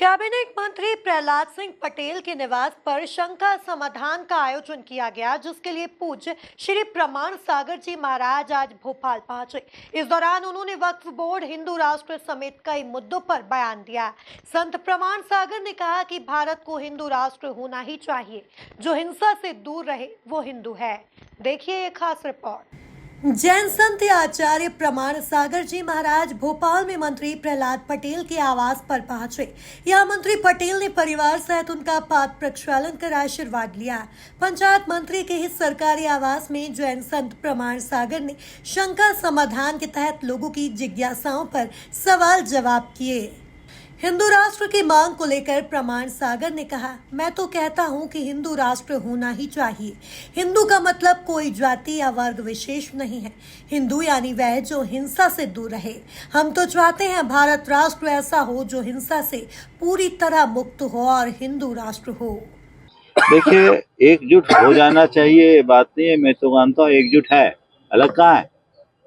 Cabinet मंत्री प्रहलाद सिंह पटेल के निवास पर शंका समाधान का आयोजन किया गया, जिसके लिए पूज्य श्री प्रमाण सागर जी महाराज आज भोपाल पहुंचे। इस दौरान उन्होंने वक्फ बोर्ड, हिंदू राष्ट्र समेत कई मुद्दों पर बयान दिया। संत प्रमाण सागर ने कहा कि भारत को हिंदू राष्ट्र होना ही चाहिए। जो हिंसा से दूर रहे वो हिंदू है। देखिए ये खास रिपोर्ट। जैन संत आचार्य प्रमाण सागर जी महाराज भोपाल में मंत्री प्रहलाद पटेल के आवास पर पहुंचे। यहां मंत्री पटेल ने परिवार सहित उनका पाद प्रक्षालन कर आशीर्वाद लिया। पंचायत मंत्री के ही सरकारी आवास में जैन संत प्रमाण सागर ने शंका समाधान के तहत लोगों की जिज्ञासाओं पर सवाल जवाब किए। हिंदू राष्ट्र की मांग को लेकर प्रमाण सागर ने कहा, मैं तो कहता हूं कि हिंदू राष्ट्र होना ही चाहिए। हिंदू का मतलब कोई जाति या वर्ग विशेष नहीं है। हिंदू यानी वह जो हिंसा से दूर रहे। हम तो चाहते हैं भारत राष्ट्र ऐसा हो जो हिंसा से पूरी तरह मुक्त हो और हिंदू राष्ट्र हो। देखिए, एकजुट हो जाना चाहिए, ये बात नहीं है। मैं तो मानता हूँ एकजुट है, अलग कहाँ है।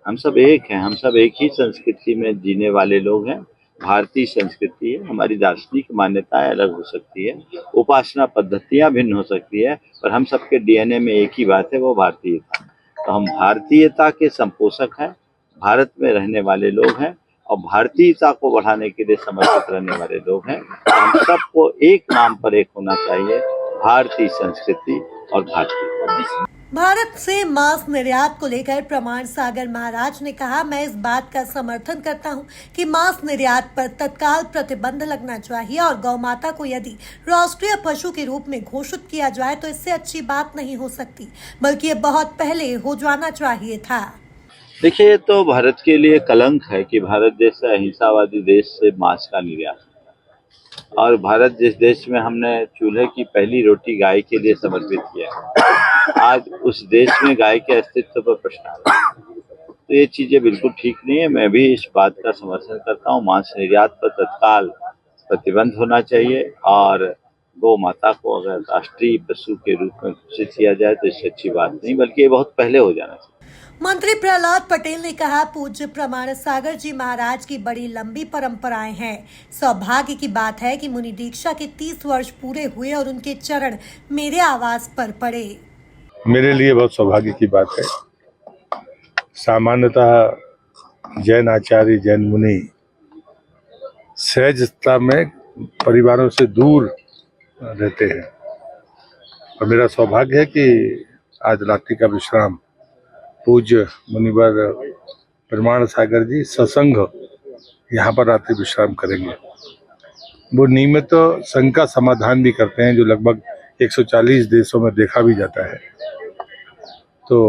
हम सब एक हैं, हम सब एक ही संस्कृति में जीने वाले लोग हैं। भारतीय संस्कृति है, हमारी दार्शनिक मान्यताएं अलग हो सकती है, उपासना पद्धतियां भिन्न हो सकती है, पर हम सबके डीएनए में एक ही बात है, वो भारतीयता। तो हम भारतीयता के संपोषक हैं, भारत में रहने वाले लोग हैं और भारतीयता को बढ़ाने के लिए समर्पित रहने वाले लोग हैं। तो हम सबको एक नाम पर एक होना चाहिए, भारतीय संस्कृति और भारतीय। भारत से मांस निर्यात को लेकर प्रमाण सागर महाराज ने कहा, मैं इस बात का समर्थन करता हूं कि मांस निर्यात पर तत्काल प्रतिबंध लगना चाहिए और गौ माता को यदि राष्ट्रीय पशु के रूप में घोषित किया जाए तो इससे अच्छी बात नहीं हो सकती, बल्कि ये बहुत पहले हो जाना चाहिए था। देखिए, ये तो भारत के लिए कलंक है कि भारत जैसा अहिंसावादी देश से मांस का निर्यात, और भारत जिस देश में हमने चूल्हे की पहली रोटी गाय के लिए समर्पित किया, आज उस देश में गाय के अस्तित्व पर प्रश्न आ रहा है। तो ये चीजें बिल्कुल ठीक नहीं है। मैं भी इस बात का समर्थन करता हूँ, मांस निर्यात पर तत्काल प्रतिबंध होना चाहिए और गौ माता को अगर राष्ट्रीय पशु के रूप में घोषित किया जाए तो इससे अच्छी बात नहीं, बल्कि ये बहुत पहले हो जाना चाहिए। मंत्री प्रहलाद पटेल ने कहा, पूज्य प्रमाण सागर जी महाराज की बड़ी लंबी परंपराएं हैं। सौभाग्य की बात है कि मुनि दीक्षा के 30 वर्ष पूरे हुए और उनके चरण मेरे आवास पर पड़े। मेरे लिए बहुत सौभाग्य की बात है। सामान्यतः जैन आचार्य, जैन मुनि सहजता में परिवारों से दूर रहते हैं और मेरा सौभाग्य है कि आज रात्रि का विश्राम पूज्य मुनिवर प्रमाण सागर जी ससंग यहाँ पर रात्रि विश्राम करेंगे। वो नियमित संघ का समाधान भी करते हैं, जो लगभग 140 देशों में देखा भी जाता है। तो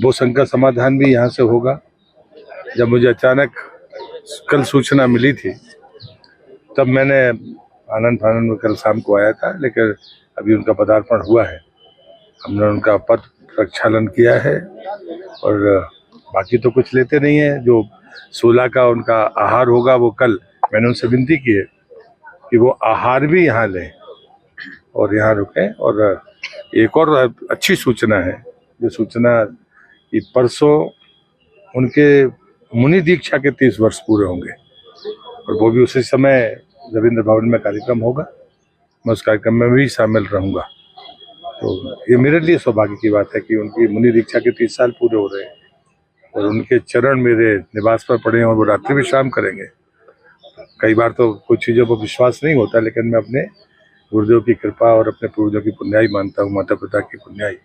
वो संघ का समाधान भी यहाँ से होगा। जब मुझे अचानक कल सूचना मिली थी तब मैंने आनंद फानंद में कल शाम को आया था, लेकिन अभी उनका पदार्पण हुआ है। हमने उनका पद प्रक्षालन किया है और बाकी तो कुछ लेते नहीं है। जो 16 का उनका आहार होगा वो कल मैंने उनसे विनती की है कि वो आहार भी यहाँ लें और यहाँ रुकें। और एक और अच्छी सूचना है, जो सूचना कि परसों उनके मुनि दीक्षा के 30 वर्ष पूरे होंगे और वो भी उसी समय रविंद्र भवन में कार्यक्रम होगा। मैं उस कार्यक्रम में भी शामिल रहूँगा। तो ये मेरे लिए सौभाग्य की बात है कि उनकी मुनि दीक्षा के 30 साल पूरे हो रहे हैं और उनके चरण मेरे निवास पर पड़े हैं और वो रात्रि विश्राम करेंगे। कई बार तो कुछ चीज़ों पर विश्वास नहीं होता, लेकिन मैं अपने गुरुदेव की कृपा और अपने पूर्वजों की पुण्याई मानता हूँ, माता पिता की पुण्याई,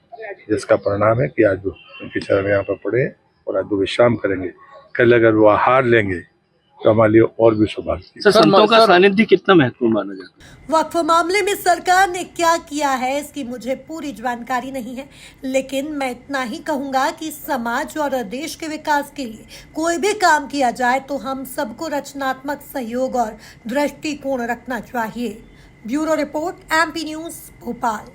जिसका परिणाम है कि आज वो उनके चरण यहाँ पर पड़े हैं और आज वो विश्राम करेंगे। कल अगर वो आहार लेंगे तो हमारे लिए और भी सौभाग्य। सर, संतों का सानिध्य कितना महत्वपूर्ण माना जाता है? वक्फ मामले में सरकार ने क्या किया है इसकी मुझे पूरी जानकारी नहीं है, लेकिन मैं इतना ही कहूंगा कि समाज और देश के विकास के लिए कोई भी काम किया जाए तो हम सबको रचनात्मक सहयोग और दृष्टिकोण रखना चाहिए। Bureau report, MP news, Bhopal.